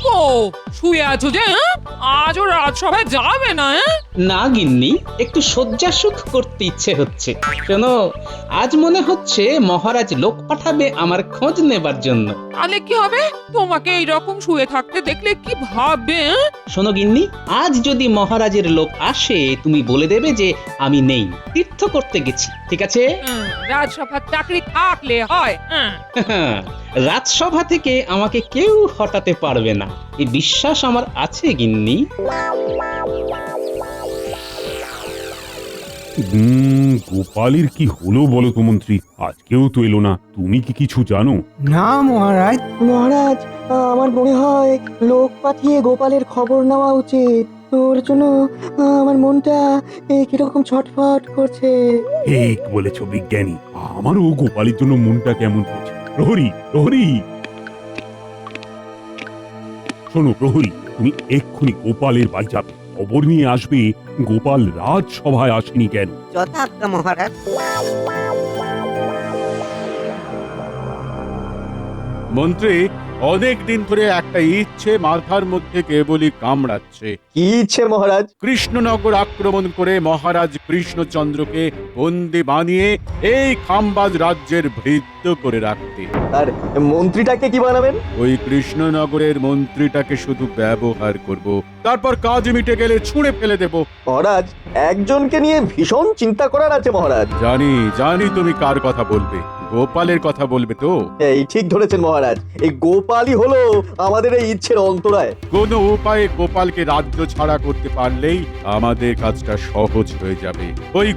গো, শুয়ে আছো যে? আজও রাজসভায় যাবে না? না গিন্নি, একটু শয্যা সুখ করতে ইচ্ছে হচ্ছে। শোনো, আজ মনে হচ্ছে মহারাজ লোক পাঠাবে আমার খোঁজ নেবার জন্য। তাহলে কি হবে? তোমাকে এইরকম শুয়ে থাকতে দেখলে কি ভাববে? শোনো গিন্নি, আজ যদি মহারাজের লোক আসে তুমি বলে দেবে যে আমি নেই, তীর্থ করতে গেছি, ঠিক আছে? রাজসভার চাকরি থাকলে হয়। রাজসভা থেকে আমাকে কেউ হটাতে পারবে না, এই বিশ্বাস আমার আছে গিন্নি। গোপালের কি হলো বলো তো মন্ত্রী, আজকেও তো এলো না। তুমি কি কিছু জানো? না মহারাজ। মহারাজ, আমার মনে হয় লোক পাঠিয়ে গোপালের খবর নেওয়া উচিত। তোর জন্য আমার মনটা কিরকম ছটফট করছে। ঠিক বলেছ বিজ্ঞানী, আমারও গোপালের জন্য মনটা কেমন করছে। প্রহরী, প্রহরী, শোনো প্রহরী, তুমি এক্ষুনি গোপালের বাড়ি যাবে, খবর নিয়ে আসবে গোপাল রাজসভায় আসেনি কেন। যথাজ্ঞা মহারাজ। মন্ত্রী, অনেক দিন ধরে একটা ইচ্ছে মাথার মধ্যে কেবলই কামড়াচ্ছে। কি ইচ্ছে মহারাজ? কৃষ্ণনগর আক্রমণ করে মহারাজ কৃষ্ণচন্দ্রকে বন্দি বানিয়ে এই খাম্বাজ রাজ্যের ভৃত্য করে রাখতে। আর মন্ত্রীটাকে কি বানাবেন? ওই কৃষ্ণনগরের মন্ত্রীটাকে শুধু ব্যবহার করব, তারপর কাজ মিটে গেলে ছুঁড়ে ফেলে দেব। মহারাজ, একজনকে নিয়ে ভীষণ চিন্তা করার আছে মহারাজ। জানি জানি তুমি কার কথা বলবে, গোপালের কথা বলবে তো। এই ঠিক ধরেছেন মহারাজ, এই গোপালই হলো আমাদের এই ইচ্ছের অন্তরায়। কোনো উপায়ে গোপালকে রাজ্য ছাড়া করতে পারলেই আমাদের কাজটা সহজ হয়ে যাবে। ওই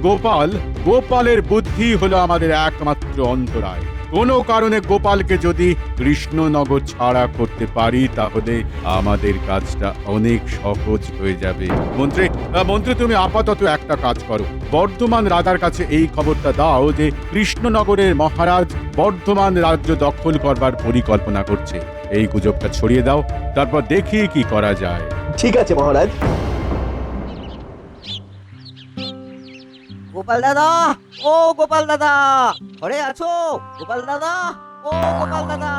গোপালের বুদ্ধি হলো আমাদের একমাত্র অন্তরায়। কোনো কারণে গোপালকে যদি কৃষ্ণনগর ছাড়া করতে পারি তাহলে আমাদের কাজটা অনেক সহজ হয়ে যাবে। মন্ত্রী তুমি আপাতত একটা কাজ করো, বর্ধমান রাজার কাছে এই খবরটা দাও যে কৃষ্ণনগরের মহারাজ বর্ধমান রাজ্য দখল করবার পরিকল্পনা করছে। এই গুজবটা ছড়িয়ে দাও, তারপর দেখি কি করা যায়। ঠিক আছে মহারাজ। গোপাল দাদা, ও গোপাল দাদা, ঘরে আছো? গোপাল দাদা, ও গোপাল দাদা।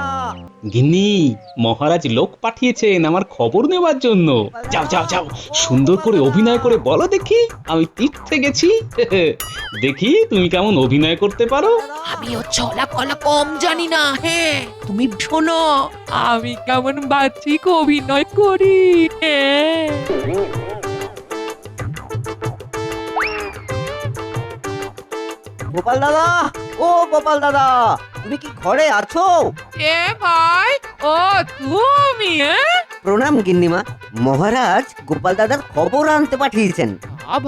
গিন্নি, মহারাজ লোক পাঠিয়েছেন আমার খবর নেবার জন্য। যাও যাও যাও, সুন্দর করে অভিনয় করে বলো দেখি আমি তীর্থে গেছি। দেখি তুমি কেমন অভিনয় করতে পারো। আমিও ছলা কলা কম জানি না। হ্যাঁ, তুমি শোনো আমি কেমন বাচ্চিক অভিনয় করি। গোপাল দাদা, ও গোপাল দাদা, তুমি কি ঘরে আছো? এ ভাই, ও তুমি? প্রণাম গিন্নিমা। মহারাজ গোপাল দাদার খবর আনতে পাঠিয়েছেন।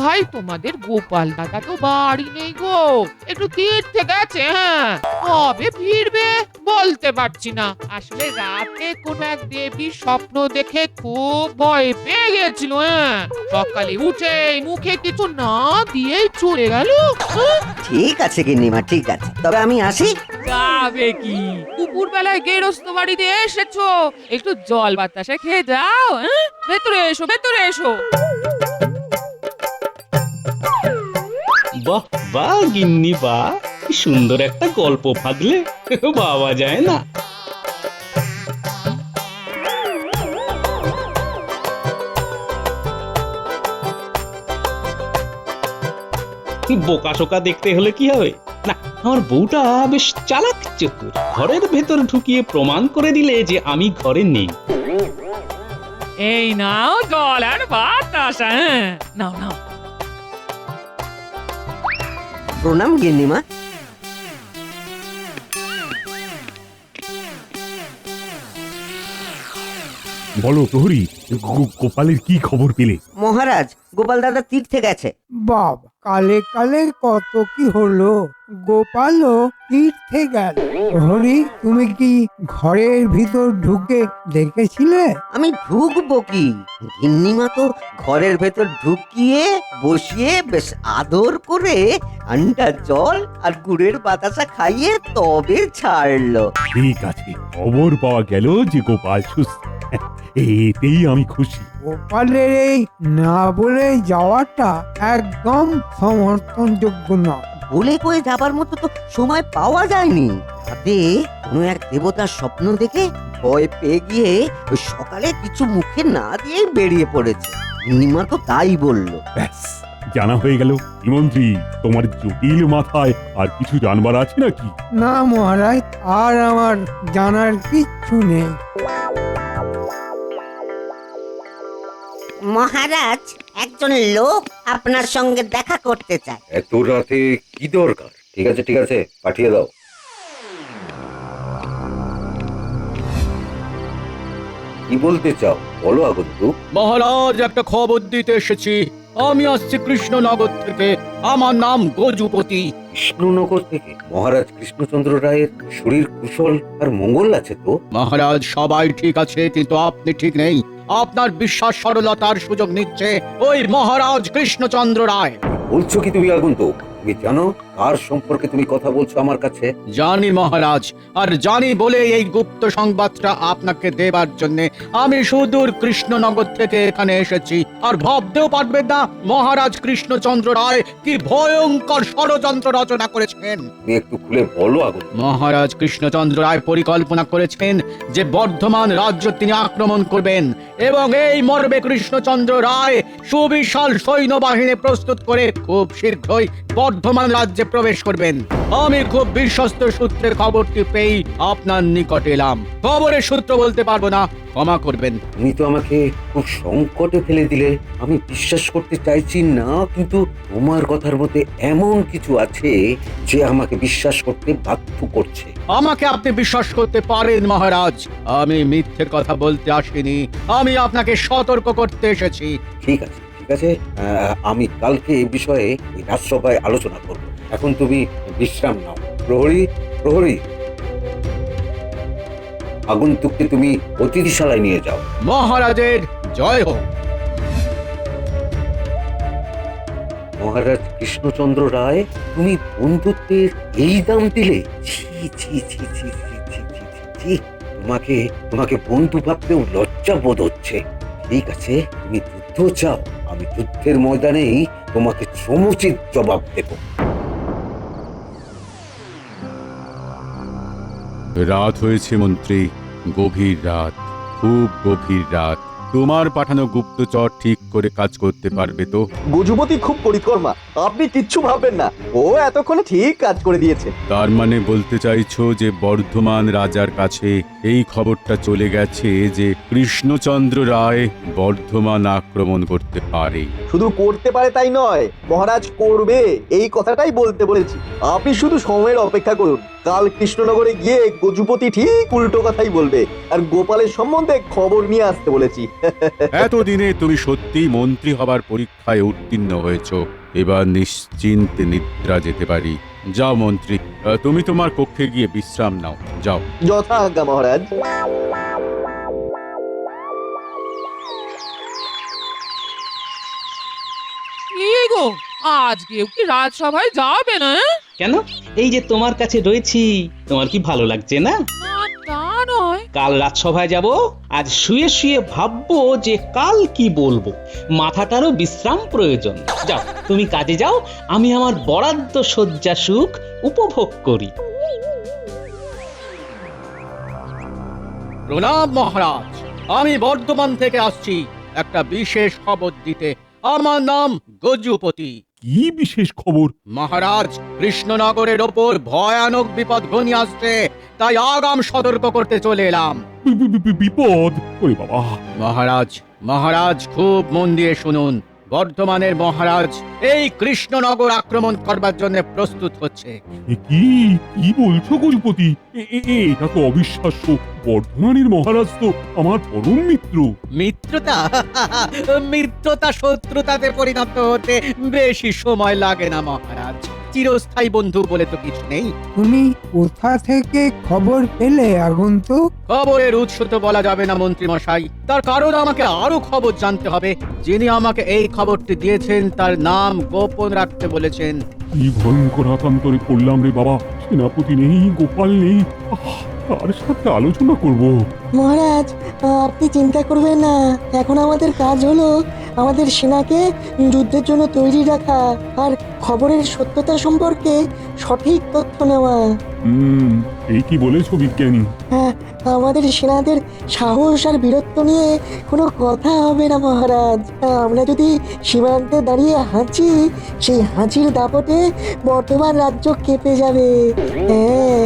ভাই, তোমাদের গোপাল দাদা তো বাড়ি নেই গো, একটু তীর্থে গেছে। হ্যাঁ, কবে ফিরবে বলতে পারছি না। আসলে রাতে কোন এক দেবীর স্বপ্ন দেখে খুব ভয় পেয়ে গেছিল। হ্যাঁ, সকালে উঠে মুখে কিছু না দিয়েই চলে গেল। ঠিক আছে গিন্নিমা, ঠিক আছে, তবে আমি আসি। যাবে কি, দুপুর বেলায় গেরস্ত বাড়িতে এসেছো, একটু জল বাতাসে খেয়ে যাও। হ্যাঁ, ভেতরে এসো, ভেতরে এসো। বাহ বাহ গিন্নি বাহ, কি সুন্দর একটা গল্প ফাঁদলে, বাবা যায় না। বোকা শোকা দেখতে হলে কি হবে, না আমার বউটা বেশ চালাক চতুর, ঘরের ভেতর ঢুকিয়ে প্রমাণ করে দিলে যে আমি ঘরে নেই। এই নাও জল আর বাতাস। হ্যাঁ, নাও নাও। প্রণাম গিন্নিমা। বলো প্রহরী, গোপালের কি খবর পেলে? মহারাজ গোপাল দাদা তীর্থে গেছে। বাবা, কালে কালে কত কি হলো। গোপালও তীর্থে গেল। হরি, তুমি কি ঘরের ভিতর ঢুকে দেখেছিলে? আমি ঢুকবো কি, গিন্নিমা তো ঘরের ভেতর ঢুকিয়ে বসিয়ে বেশ আদর করে ঠান্ডা জল আর গুড়ের বাতাসা খাইয়ে তবে ছাড়লো। ঠিক আছে, খবর পাওয়া গেল যে গোপাল সুস্থ, এতেই আমি খুশি। গোপালের এই না বলে যাওয়াটা একদম সমর্থনযোগ্য নয়। বলে কয়ে যাবার মতো তো সময় পাওয়া যায়নি। তাতে কোনো এক দেবতার স্বপ্ন দেখে ভয় পেয়ে গিয়ে ওই সকালে কিছু মুখে না দিয়ে বেরিয়ে পড়েছে। গিন্নিমা তো তাই বললো। ব্যাস জানা হয়ে গেল। কি মন্ত্রী, তোমার জটিল মাথায় আর কিছু জানবার আছে নাকি? না মহারাজ, আর আমার জানার কিচ্ছু নেই। মহারাজ, একজন লোক আপনার সঙ্গে দেখা করতে চায়। এত রাতে কি দরকার? ঠিক আছে ঠিক আছে, পাঠিয়ে দাও। কি বলতে চাও বলো আগন্তুক। মহারাজ, একটা খবর দিতে এসেছি। আমি আসছি কৃষ্ণনগর থেকে। আমার নাম গজুপতি। কৃষ্ণনগর থেকে? মহারাজ কৃষ্ণচন্দ্র রায়ের শরীর কুশল আর মঙ্গল আছে তো? মহারাজ, সবাই ঠিক আছে, কিন্তু আপনি ঠিক নেই। আপনার বিশ্বাস সরলতার সুযোগ নিচ্ছে ওই মহারাজ কৃষ্ণচন্দ্র রায়। বলছো কি তুমি আগন্তুক? তুমি জানো কার সম্পর্কে তুমি কথা বলছো আমার কাছে? জানি মহারাজ, আর জানি বলে এই গুপ্ত সংবাদটা আপনাকে দেবার জন্য আমি সুদূর কৃষ্ণনগর থেকে এখানে এসেছি। আর ভাবতেও পারবেন না মহারাজ কৃষ্ণচন্দ্র রায় কি ভয়ঙ্কর ষড়যন্ত্র রচনা করেছেন। তুমি একটু খুলে বলো আগন্তুক। মহারাজ কৃষ্ণচন্দ্র রায় পরিকল্পনা করেছেন যে বর্ধমান রাজ্য তিনি আক্রমণ করবেন, এবং এই মর্মে কৃষ্ণচন্দ্র রায় সুবিশাল সৈন্যবাহিনী প্রস্তুত করে খুব শীঘ্রই বর্ধমান রাজ্যে প্রবেশ করবেন। আমি খুব বিশ্বস্ত সূত্রের খবরটি পেয়ে আপনার নিকটে এলাম। খবরের সূত্র বলতে পারবো না, ক্ষমা করবেন। তুমি তো আমাকে খুব সংকটে ফেলে দিলে। আমি বিশ্বাস করতে চাইছি না, কিন্তু তোমার কথার মধ্যে এমন কিছু আছে যে আমাকে বিশ্বাস করতে বাধ্য করছে। আমাকে আপনি বিশ্বাস করতে পারেন মহারাজ, আমি মিথ্যে কথা বলতে আসিনি। আমি আপনাকে সতর্ক করতে এসেছি। ঠিক আছে ঠিক আছে, আমি কালকে এই বিষয়ে ওই রাজসভায় আলোচনা করব। এখন তুমি বিশ্রাম নাও। প্রহরী প্রহরী, আগন্তুককে তুমি অতিথিশালায় নিয়ে যাও। মহারাজের জয় হোক। মহারাজ কৃষ্ণচন্দ্র রায়, তুমি বন্ধুত্বের এই দাম দিলে? ছি ছি ছি ছি ছি ছি ছি ছি ছি। তোমাকে তোমাকে বন্ধু ভাবতেও লজ্জা বোধ হচ্ছে। ঠিক আছে, তুমি যুদ্ধ চাও, আমি যুদ্ধের ময়দানেই তোমাকে সমুচিত জবাব দেব। রাত হয়েছে মন্ত্রী, গভীর রাত, খুব গভীর রাত। তোমার পাঠানো গুপ্তচর ঠিক করে কাজ করতে পারবে তো? গজুপতি খুব পরিকর্মা, আপনি কিচ্ছু ভাববেন না, ও এতক্ষণে ঠিক কাজ করে দিয়েছে। তার মানে বলতে চাইছো যে বর্ধমান রাজার কাছে এই খবরটা চলে গেছে যে কৃষ্ণচন্দ্র রায় বর্ধমান আক্রমণ করতে পারে? শুধু করতে পারে তাই নয়, মহারাজ করবে, এই কথাটাই বলতে বলেছি। আপনি শুধু সময়ের অপেক্ষা করুন। কাল কৃষ্ণনগরে গিয়ে গজুপতি ঠিক উল্টো কথাই বলবে, আর গোপালের সম্বন্ধে খবর নিয়ে আসতে বলেছি। এতদিনে তুমি সত্যি মন্ত্রী হবার পরীক্ষায় উত্তীর্ণ হয়েছো। এবার নিশ্চিন্তে নিদ্রা যেতে পারি। যাও মন্ত্রী, তুমি তোমার কক্ষে গিয়ে বিশ্রাম নাও, যাও। যথা আজ্ঞা মহারাজ। কি গো, আজকেও কি রাজসভায় যাবে না? কেন? এই যে তোমার কাছে রয়েছি, তোমার কি ভালো লাগছে না? না, তা নয়। কাল রাজসভায় যাব, আজ শুয়ে শুয়ে ভাববো যে কাল কি বলবো। মাথাটারও বিশ্রাম প্রয়োজন। যাও তুমি কাজে যাও, আমি আমার বরাদ্দ শয্যা সুখ উপভোগ করি। প্রণাম মহারাজ, আমি বর্ধমান থেকে আসছি একটা বিশেষ খবর দিতে। আমার নাম গজুপতি। কি বিশেষ খবর? মহারাজ, কৃষ্ণনগরের ওপর ভয়ানক বিপদ ঘনিয়ে আসছে, তাই আগাম সতর্ক করতে চলে এলাম। বিপদ? ওরে বাবা! মহারাজ, মহারাজ খুব মন দিয়ে শুনুন। বর্ধমানের মহারাজ এই কৃষ্ণনগর আক্রমণ করবার জন্য প্রস্তুত হচ্ছে। এ কি কি বলছো গজপতি? এটা তো অবিশ্বাস্য। বর্ধমানের মহারাজ তো আমার পরম মিত্র। মিত্রতা মিত্রতা শত্রুতাতে পরিণত হতে বেশি সময় লাগে না মহারাজ। চিরস্থায়ী বন্ধু বলে তো কিছু নেই। তুমি কোথা থেকে খবর পেলে আগন্তুক? খবরের উৎস তো বলা যাবে না মন্ত্রী মশাই, তার কারণ আমাকে আরো খবর জানতে হবে। যিনি আমাকে এই খবরটি দিয়েছেন তার নাম গোপন রাখতে বলেছেন। কি ভয়ঙ্কর আকান্তরে পড়লাম রে বাবা! সেনাপতি নেই, গোপাল নেই, কার সাথে আলোচনা করব? মহারাজ, আপনি চিন্তা করবেন না। এখন আমাদের কাজ হলো আমাদের সেনাকে যুদ্ধের জন্য তৈরি রাখা আর খবরের সত্যতা সম্পর্কে সঠিক তথ্য নেওয়া। এই কি বলেছো বিজ্ঞানী? হ্যাঁ, আমাদের সেনাদের সাহস আর বীরত্ব নিয়ে কোনো কথা হবে না মহারাজ। আমরা যদি সীমান্তে দাঁড়িয়ে হাঁচি, সেই হাঁচির দাপটে বর্ধমান রাজ্য কেঁপে যাবে। হ্যাঁ,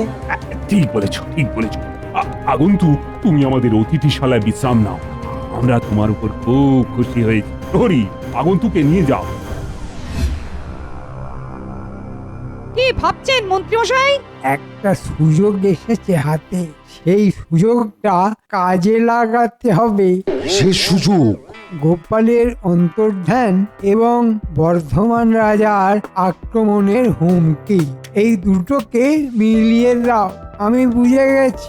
ঠিক বলেছো, ঠিক বলেছো। আগন্তুক, তুমি আমাদের অতিথিশালায় বিশ্রাম নাও। আমরা তোমার উপর খুব খুশি হয়েছি। প্রহরী, আগন্তুকে নিয়ে যাও। কি ভাবছেন মন্ত্রী মশাই? একটা সুযোগ এসেছে হাতে, সেই সুযোগটা কাজে লাগাতে হবে। সে সুযোগ? গোপালের অন্তর্ধান এবং বর্ধমান রাজার আক্রমণের হুমকি, এই দুটোকে মিলিয়ে দাও। আমি বুঝে গেছি,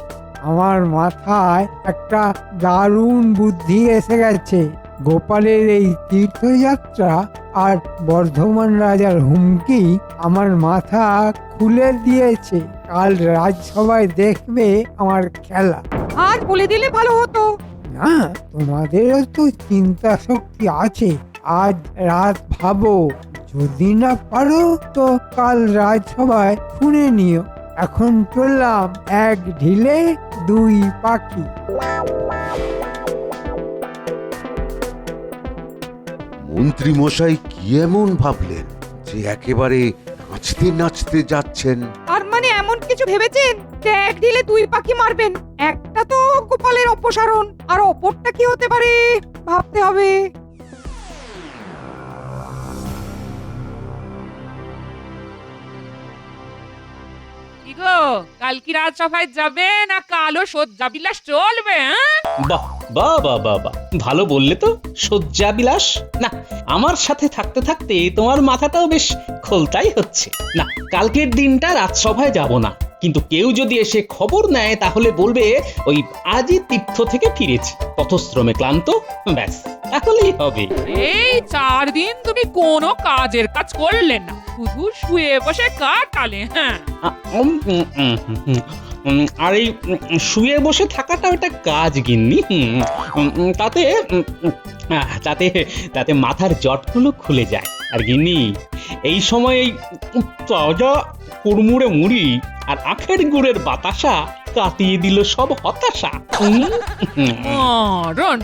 আমার মাথায় একটা দারুণ বুদ্ধি এসে গেছে। গোপালের এই তীর্থযাত্রা আর বর্ধমান রাজার হুমকি আমার মাথা খুলে দিয়েছে। কাল রাজসভায় দেখবে আমার খেলা। আর বলে দিলে ভালো হতো। না, তোমাদেরও তো চিন্তা শক্তি আছে। আজ রাত ভাবো, যদি না পারো তো কাল রাজসভায় শুনে নিও। এখন চললাম এক ঢিলে দুই পাখি। মন্ত্রী মশাই কি এমন ভাবলেন যে একেবারে নাচতে নাচতে যাচ্ছেন? আর মানে এমন কিছু ভেবেছেন যে এক ঢিলে দুই পাখি মারবেন? একটা তো গোপালের অপসারণ, আর অপরটা কি হতে পারে ভাবতে হবে। কি গো, কাল কি রাজসভায় যাবে না কালো সজ্জাবিলাস চলবে? বাহ বাহ বাহ বাহ বাহ, ভালো বললে তো। শয্যাবিলাস না, আমার সাথে থাকতে থাকতে তোমার মাথাটাও বেশ খোলতাই হচ্ছে। না, কালকের দিনটা রাজসভায় যাব না, কিন্তু কেউ যদি এসে খবর নেয় তাহলে বলবে ওই আজই তীর্থ থেকে ফিরেছি, পথশ্রমে ক্লান্ত, ব্যাস তাহলেই হবে। এই 4 দিন তুমি কোনো কাজের কাজ করলে না, শুধু শুয়ে বসে কাটালে। হ্যাঁ, আর এই শুয়ে বসে থাকাটা একটা কাজ গিন্নি। তাতে তাতে তাতে মাথার জটগুলো খুলে যায়। আর গিন্নি, এই সময় এই তাজা কুড়মুড়ে মুড়ি আর আখের গুড়ের বাতাসা কাটিয়ে দিল সব হতাশা। মরণ।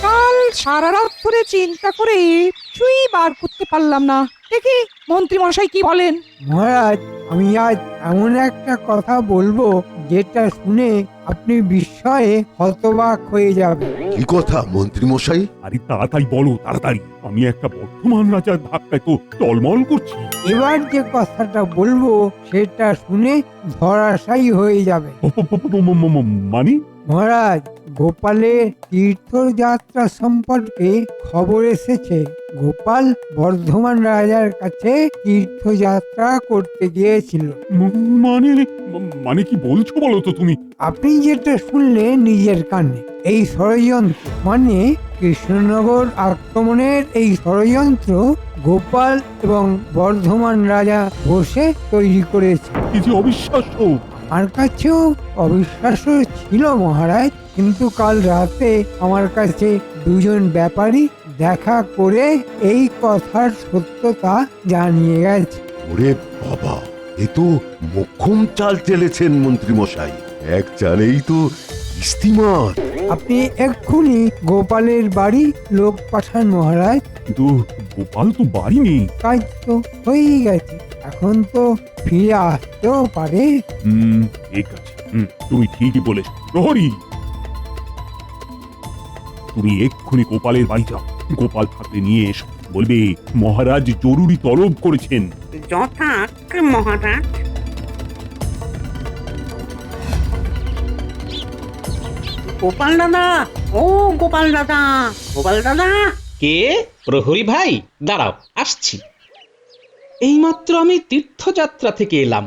কাল সারা রাত ধরে চিন্তা করে কিছুই বার করতে পারলাম না। দেখি মন্ত্রী মশাই কি বলেন। মহারাজ, আমি আজ এমন একটা কথা বলবো যেটা শুনে আপনি বিস্ময়ে হতবাক হয়ে যাবেন। কি কথা মন্ত্রী মশাই? আরে তাড়াতাড়ি বলো, তাড়াতাড়ি। আমি একটা বর্ধমান রাজার ধাক্কায় তো টলমল করছি। এবার যে কথাটা বলবো সেটা শুনে ধরাশায়ী হয়ে যাবে। মানে? মহারাজ, গোপালের তীর্থযাত্রা সম্পর্কে খবর এসেছে। গোপাল বর্ধমান রাজার কাছে তীর্থযাত্রা করতে গিয়েছিল। মানে মানে কি বলছো বলো তো তুমি? আপনি যেটা শুনলেন নিজের কানে, এই ষড়যন্ত্র মানে কৃষ্ণনগর আক্রমণের এই ষড়যন্ত্র গোপাল এবং বর্ধমান রাজা বসে তৈরি করেছে। এই যে অবিশ্বাস্য! আমার কাছেও অবিশ্বাস্য ছিল মহারাজ, কিন্তু কাল রাতে আমার কাছে দুজন ব্যাপারী দেখা করে এই কথার সত্যতা জানিয়ে গেছে। ওরে বাবা, এ তো মোক্ষম চাল চেলেছেন মন্ত্রী মশাই। এক চালেই তো ইস্তিমাত। আপনি এক্ষুনি গোপালের বাড়ি লোক পাঠান মহারাজ। কিন্তু গোপাল তো বাড়ি নেই। কাজ তো হয়েই গেছে, এখন তো ফিরে আসতেও পারে। ঠিক আছে, তুমি ঠিকই বলেছ। প্রহরী, তুমি এক্ষুনি গোপালের বাড়ি যাও। গোপাল থাকলে নিয়ে এসো। বলবে মহারাজ জরুরি তলব করেছেন। যথাজ্ঞা মহারাজ। গোপাল দাদা, ও গোপাল দাদা, গোপাল দাদা। কে? প্রহরী ভাই, দাঁড়াও, আসছি। এইমাত্র আমি তীর্থযাত্রা থেকে এলাম।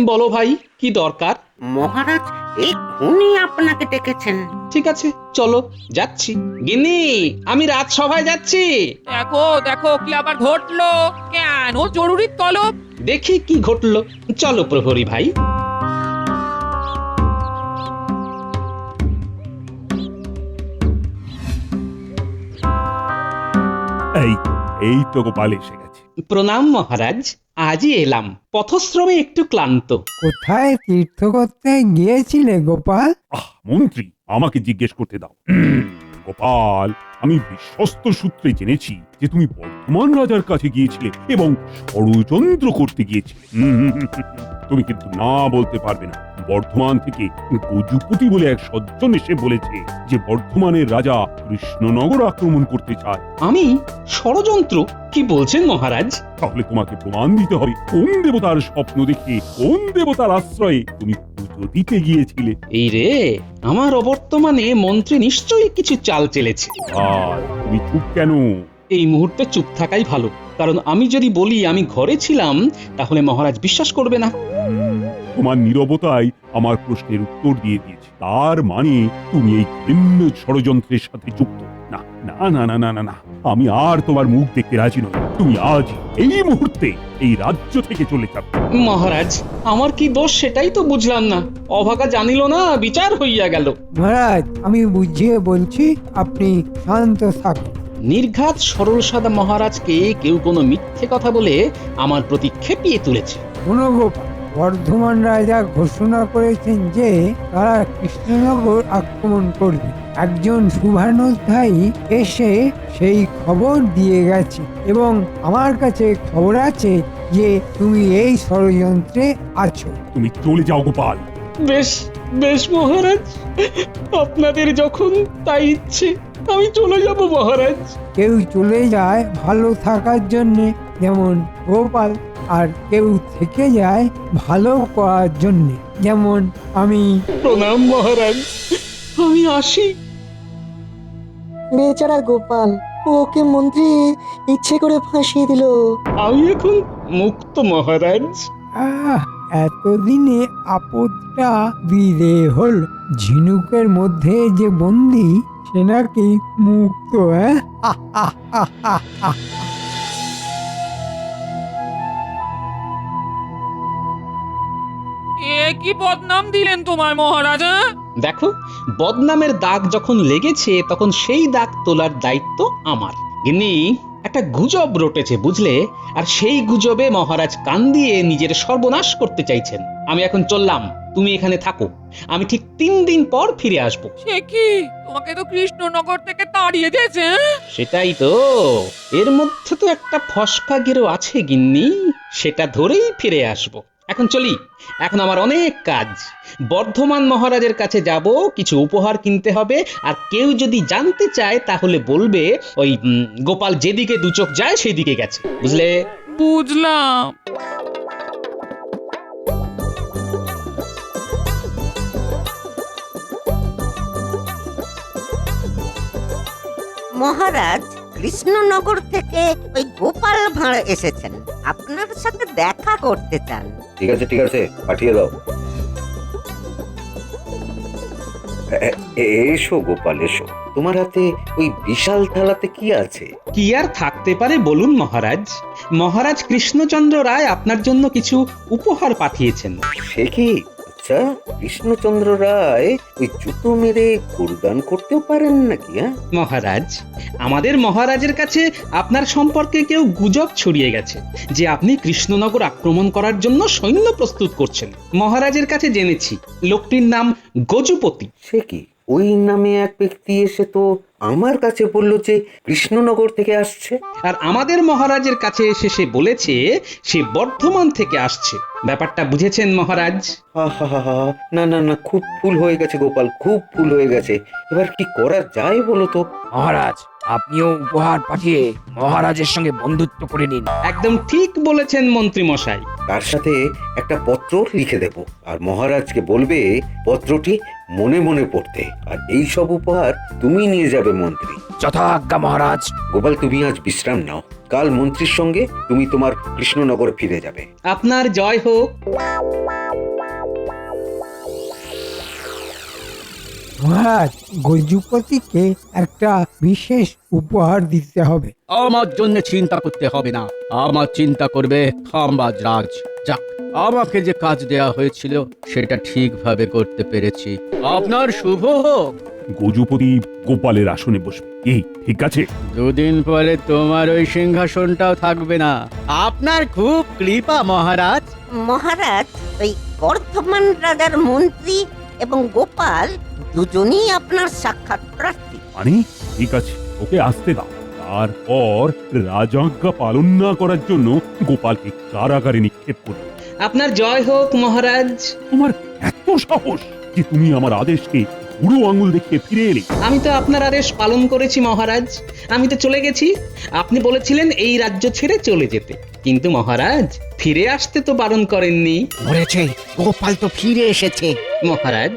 বলো ভাই, কি দরকার? মহারাজ এক্ষুনি আপনাকে ডেকেছেন। ঠিক আছে, চলো, যাচ্ছি। গিন্নি, আমি রাজসভায় যাচ্ছি। দেখো দেখো কি আবার ঘটলো? কেন জরুরি তলব? দেখি কি ঘটলো। চলো প্রহরী ভাই। এই তো গোপাল এসে গেছে। প্রণাম মহারাজ, আজই এলাম, পথশ্রমে একটু ক্লান্ত। কোথায় তীর্থ করতে গিয়েছিলে গোপাল? মন্ত্রী, আমাকে জিজ্ঞেস করতে দাও। গোপাল, আমি বিশ্বস্ত সূত্রে জেনেছি যে তুমি বর্ধমান রাজার কাছে গিয়েছিলে এবং ষড়যন্ত্র করতে গিয়েছিলে। তুমি কিন্তু না বলতে পারবে না। বর্ধমান থেকে গজুপতি বলে এক সজ্জন এসে বলেছে যে বর্ধমানের রাজা কৃষ্ণনগর আক্রমণ করতে চায়। আমি ষড়যন্ত্র? কি বলছেন মহারাজ? তাহলে তোমাকে প্রমাণ দিতে হবে কোন দেবতার স্বপ্ন দেখে কোন দেবতার আশ্রয়ে তুমি পুজো দিতে গিয়েছিলে। এই রে, আমার অবর্তমানে মন্ত্রী নিশ্চয়ই কিছু চাল চেলেছে। আর তুমি চুপ কেন? এই মুহূর্তে চুপ থাকাই ভালো, কারণ আমি যদি বলি আমি ঘরে ছিলাম তাহলে মহারাজ বিশ্বাস করবে না। তোমার নীরবতাই আমার প্রশ্নের উত্তর দিয়ে দিয়েছে। তার মানে তুমি এই ভিন্ন ষড়যন্ত্রের সাথে যুক্ত। না না না না না না না, আমি আর তোমার মুখ দেখতে রাজি নই। তুমি আজ এই মুহূর্তে এই রাজ্য থেকে চলে যাবে। মহারাজ, আমার কি দোষ সেটাই তো বুঝলাম না। অভাগা জানিল না, বিচার হইয়া গেল। মহারাজ, আমি বুঝিয়ে বলছি, আপনি শান্ত থাকুন। নির্ঘাত সরল সাদা মহারাজকে কেউ কোনো মিথ্যে কথা বলে আমার প্রতি খেপিয়ে তুলেছে। কোনো গোপাল, বর্ধমান রাজা ঘোষণা করেছেন যে তারা কৃষ্ণনগর আক্রমণ করবে। একজন শুভানুধ্যায়ী এসে সেই খবর দিয়ে গেছে এবং আমার কাছে খবর আছে যে তুমি এই ষড়যন্ত্রে আছো। তুমি চলে যাও গোপাল। বেশ বেশ মহারাজ, আপনাদের যখন তাই ইচ্ছে আমি চলে যাব মহারাজ। কেউ চলে যায় ভালো থাকার জন্য, যেমন গোপাল, আর কেউ থেকে যায় ভালো করার জন্য, যেমন আমি। প্রণাম মহারাজ, আমি আসি। বেচারা গোপাল, ওকে মন্ত্রী ইচ্ছে করে ফাঁসিয়ে দিল। আমি এখন মুক্ত মহারাজ। এতদিনে আপদটা বিদে হল। ঝিনুকের মধ্যে যে বন্দি সে নাকি মুক্ত। এ কি বদনাম দিলেন তোমার মহারাজ? দেখো, বদনামের দাগ যখন লেগেছে তখন সেই দাগ তোলার দায়িত্ব আমার। গিন্নি, একটা গুজব রটেছে বুঝলে, আর সেই গুজবে মহারাজ কান দিয়ে নিজের সর্বনাশ করতে চাইছেন। আমি এখন চললাম, তুমি এখানে থাকো, আমি ঠিক 3 দিন পর ফিরে আসব। সে কি, তোমাকে তো কৃষ্ণনগর থেকে তাড়িয়ে দিয়েছে? সেটাই তো, এর মধ্যে তো একটা ফসকা গেরো আছে গিন্নি, সেটা ধরেই ফিরে আসব। এখন চলি, এখন আমার অনেক কাজ। বর্ধমান মহারাজের কাছে যাব, কিছু উপহার কিনতে হবে, আর কেউ যদি জানতে চায় তাহলে বলবে ওই গোপাল যেদিকে দু চোখ যায় সেদিকে গেছে, বুঝলে? বুঝলাম। মহারাজ, কৃষ্ণনগর থেকে ওই গোপাল ভাঁড় এসেছেন, আপনার সাথে দেখা করতে চান। ঠিক আছে ঠিক আছে, পাঠিয়ে দাও। এসো গোপাল, এসো। তোমার হাতে ওই বিশাল থালাতে কি আছে? কি আর থাকতে পারে বলুন মহারাজ? মহারাজ কৃষ্ণচন্দ্র রায় আপনার জন্য কিছু উপহার পাঠিয়েছেন। সে কি? আচ্ছা, কৃষ্ণচন্দ্র রায় ওই জুতো মেরে গুরুদান করতেও পারেন নাকি? মহারাজ, আমাদের মহারাজের কাছে আপনার সম্পর্কে কেউ গুজব ছড়িয়ে গেছে যে আপনি কৃষ্ণনগর আক্রমণ করার জন্য সৈন্য প্রস্তুত করছেন। মহারাজের কাছে জেনেছি লোকটির নাম গজুপতি। সে কি? ওই নামে এক ব্যক্তি এসে তো আমার কাছে বলল যে কৃষ্ণনগর থেকে আসছে। আর আমাদের মহারাজের কাছে এসে সে বলেছে সে বর্ধমান থেকে আসছে। ব্যাপারটা বুঝেছেন মহারাজ? না না না, খুব ভুল হয়ে গেছে গোপাল, খুব ভুল হয়ে গেছে। এবার কি করা যায় বলো তো? মহারাজ, আপনিও উপহার পাঠিয়ে মহারাজের সঙ্গে বন্ধুত্ব করে নিন। একদম ঠিক বলেছেন মন্ত্রী মশাই। তার সাথে একটা পত্র লিখে দেব, আর মহারাজকে বলবে পত্রটি মনে মনে পড়তে, আর এই সব উপহার তুমি নিয়ে যাবে মন্ত্রী। যথাজ্ঞা মহারাজ। গোপাল, তুমি আজ বিশ্রাম নাও, কাল মন্ত্রীর সঙ্গে তুমি তোমার কৃষ্ণনগর ফিরে যাবে। আপনার জয় হোক। মহারাজ, গজুপতিকে একটা বিশেষ উপহার দিতে হবে। আমার জন্য চিন্তা করতে হবে না, আমার চিন্তা করবে খাম্বাজ রাজ। যাক, আমাকে যে কাজ দেয়া হয়েছিল সেটা ঠিকভাবে করতে পেরেছি। আপনার শুভ হোক। গজপতি গোপালের আসনে বসবে। এই ঠিক আছে? দুদিন পরে তোমার ওই সিংহাসনটাও থাকবে না। আপনার খুব কৃপা মহারাজ। মহারাজ, ওই বর্ধমান রাজার মন্ত্রী এবং গোপাল দুজনই আপনার সাক্ষাৎ প্রার্থী। মানে ঠিক আছে, ওকে আসতে দাও। তারপর রাজাজ্ঞা পালন না করার জন্য গোপালকে কারাগারে নিক্ষেপ করবে। আপনার জয় হোক মহারাজ। তোমার এত সাহস যে তুমি আমার আদেশকে বুড়ো আঙুল দেখিয়ে ফিরে এলে। আমি তো আপনার আদেশ পালন করেছি মহারাজ। আমি তো চলে গেছি। আপনি বলেছিলেন এই রাজ্য ছেড়ে চলে যেতে, কিন্তু মহারাজ ফিরে আসতে তো বারণ করেননি। বলেছে গোপাল তো ফিরে এসেছে। মহারাজ,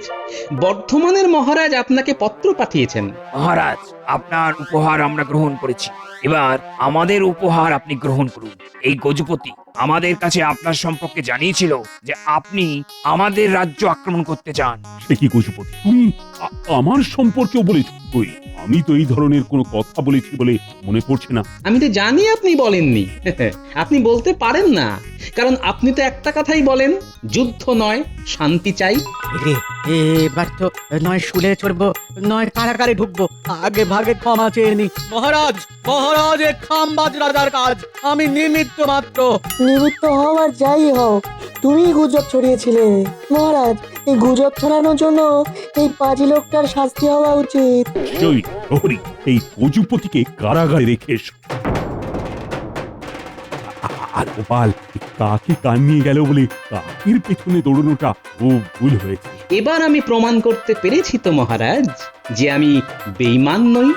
বর্ধমানের মহারাজ আপনাকে পত্র পাঠিয়েছেন। মহারাজ, আপনার উপহার আমরা গ্রহণ করেছি। এবার আমাদের উপহার আপনি গ্রহণ করুন। এই গজপতি আমাদের কাছে আপনার সম্পর্কে জানিয়েছিল যে আপনি আমাদের রাজ্য আক্রমণ করতে চান। সে কি গজপতি, তুমি আমার সম্পর্কেও বলেছ? কই, আমি তো এই ধরনের কোনো কথা বলেছি বলে মনে পড়ছে না। আমি তো জানি আপনি বলেননি। আপনি বলতে পারেন না, কারণ আপনি তো একটা কথাই বলেন, যুদ্ধ নয় শান্তি চাই। এবার তো নয় শুলে চড়বো, নয় কারাগারে ঢুকবো। আগে ভাগে ক্ষমা চেয়ে নি। মহারাজ, মহারাজ, এ খামবাজ রাজার কাজ, আমি নিমিত্ত মাত্র। নিমিত্ত হও আর যাই হও, তুমি গুজব ছড়িয়েছিলে মহারাজ। এই গুজব ছড়ানোর জন্য এই পাজি লোকটার শাস্তি হওয়া উচিত। জয় হরি, এই গজপতিকে কারাগারে রেখে এসো। আর গোপাল কাকে কান নিয়ে গেল বলে কাকের পেছনে দৌড়ানোটা খুব ভুল হয়েছে। এবার আমি প্রমাণ করতে পেরেছি তো মহারাজ যে আমি বেঈমান নই।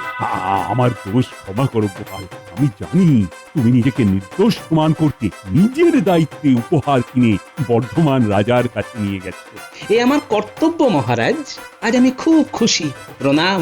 আমার দোষ ক্ষমা করো গোপাল। আমি জানি তুমি নিজেকে নির্দোষ প্রমাণ করতে নিজের দায়িত্বে উপহার কিনে বর্ধমান রাজার কাছে নিয়ে গেছো। এ আমার কর্তব্য মহারাজ। আজ আমি খুব খুশি। প্রণাম।